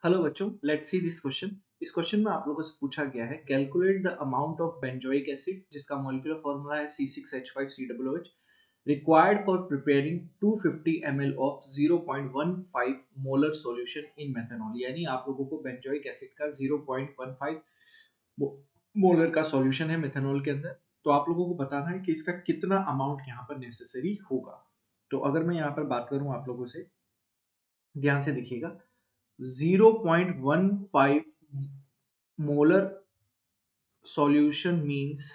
Hello बच्चों, let's see this question. इस question में आप लोगों से पूछा गया है calculate the amount of benzoic acid जिसका मॉलिक्यूलर फॉर्मूला है C6H5COOH required for preparing 250 ml of 0.15 molar solution in methanol. यानी आप लोगों को बेंजोइक एसिड का 0.15 मोलर का सॉल्यूशन है मेथनॉल के अंदर, तो आप लोगों को बताना है कि इसका कितना अमाउंट यहाँ पर नेसेसरी होगा। तो अगर मैं यहाँ पर बात करूँ आप लोगों से, ध्यान से देखिएगा, 0.15 molar solution means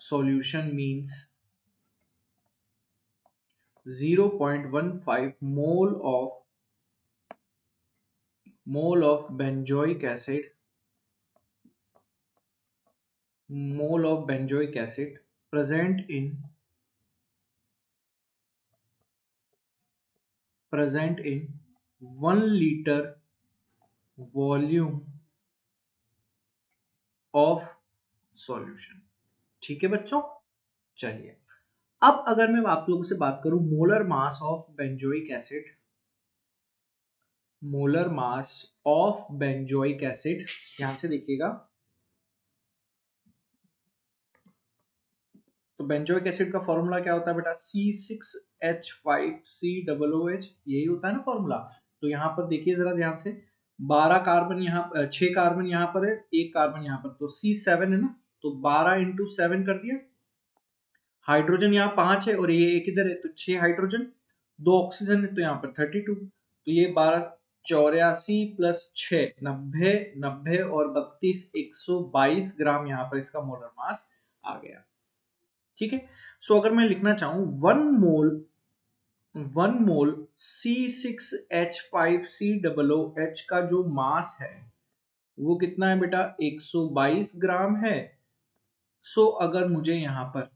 0.15 mole of benzoic acid present in 1 liter volume of solution। ठीक है बच्चों, चलिए अब अगर मैं आप लोगों से बात करूं molar mass of benzoic acid, ध्यान से देखिएगा। तो बेंजोइक एसिड का फॉर्मूला क्या होता है बेटा? C6H5COOH, यही होता है ना फॉर्मूला। तो यहाँ पर देखिए जरा ध्यान से, 12 कार्बन यहाँ, 6 कार्बन यहाँ पर है, 1 कार्बन यहाँ पर, तो C7 है ना, तो 12 इंटू 7 कर दिया। हाइड्रोजन यहाँ 5 है और ये एक इधर है, तो 6 हाइड्रोजन, 2 ऑक्सीजन है, तो यहाँ पर 32, तो ये 12 84 प्लस 6 90 90 और 32 122 ग्राम यहाँ पर इसका मोलर मास आ गया। ठीक है, सो अगर मैं लिखना चाहूं 1 मोल C6H5COOH का जो मास है वो कितना है बेटा? 122 ग्राम है। सो अगर मुझे यहां पर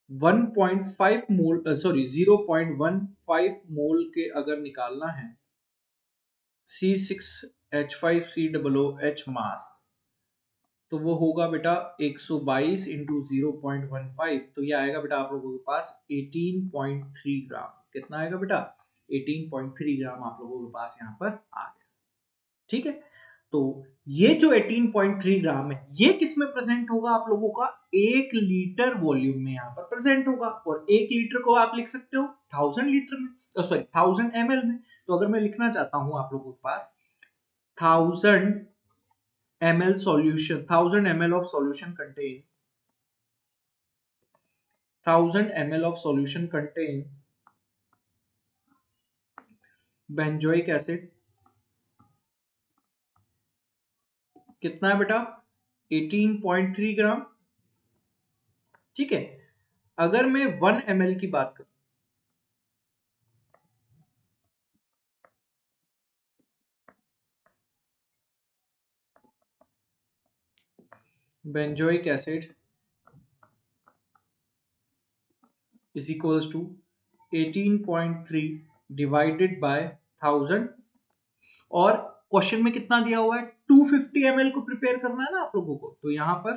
1.5 मोल 0.15 मोल के अगर निकालना है C6H5COOH मास, तो वो होगा बेटा 122 इंटू 0.15, तो ये आएगा बेटा आप लोगों के पास 18.3 ग्राम। कितना आएगा बेटा? 18.3 ग्राम आप लोगों के पास यहाँ पर आ गया। ठीक है, तो ये जो 18.3 ग्राम है ये किस में प्रेजेंट होगा? आप लोगों का 1 लीटर वॉल्यूम में यहाँ पर प्रेजेंट होगा, और 1 लीटर को आप लिख सकते हो 1000 लीटर में, सॉरी 1000 ml में। तो अगर मैं लिखना चाहता हूं आप लोगों के पास 1000 ml solution, 1000 ml of solution contain 1000 ml of solution contain benzoic acid, कितना है बेटा? 18.3 ग्राम। ठीक है, अगर मैं 1 ml की बात करूं, benzoic acid is equals to 18.3 divided by 1000, और क्वेश्चन में कितना दिया हुआ है? 250 ml को प्रिपेयर करना है ना आप लोगों को, तो यहां पर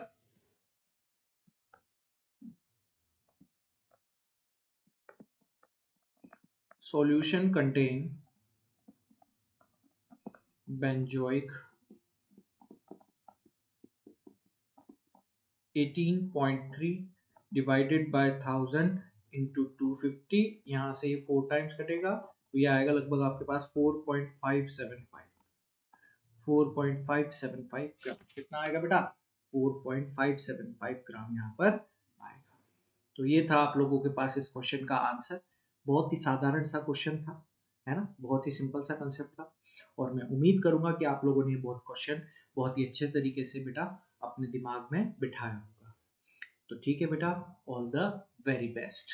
solution contain benzoic 18.3 divided by 1000 into 250, यहाँ से ये 4 टाइम्स कटेगा, तो ये आएगा लगभग आपके पास 4.575 ग्राम। कितना आएगा बेटा? 4.575 ग्राम यहाँ पर आएगा। तो ये था आप लोगों के पास इस क्वेश्चन का आंसर। बहुत ही साधारण सा क्वेश्चन था, है ना, बहुत ही सिंपल सा कंसेप्ट था, और मैं उम्मीद करूंगा कि आप लोगों ने बहुत क्वेश्चन बहुत ही अच्छे तरीके से बेटा अपने दिमाग में बिठाया होगा। तो ठीक है बेटा, ऑल द वेरी बेस्ट।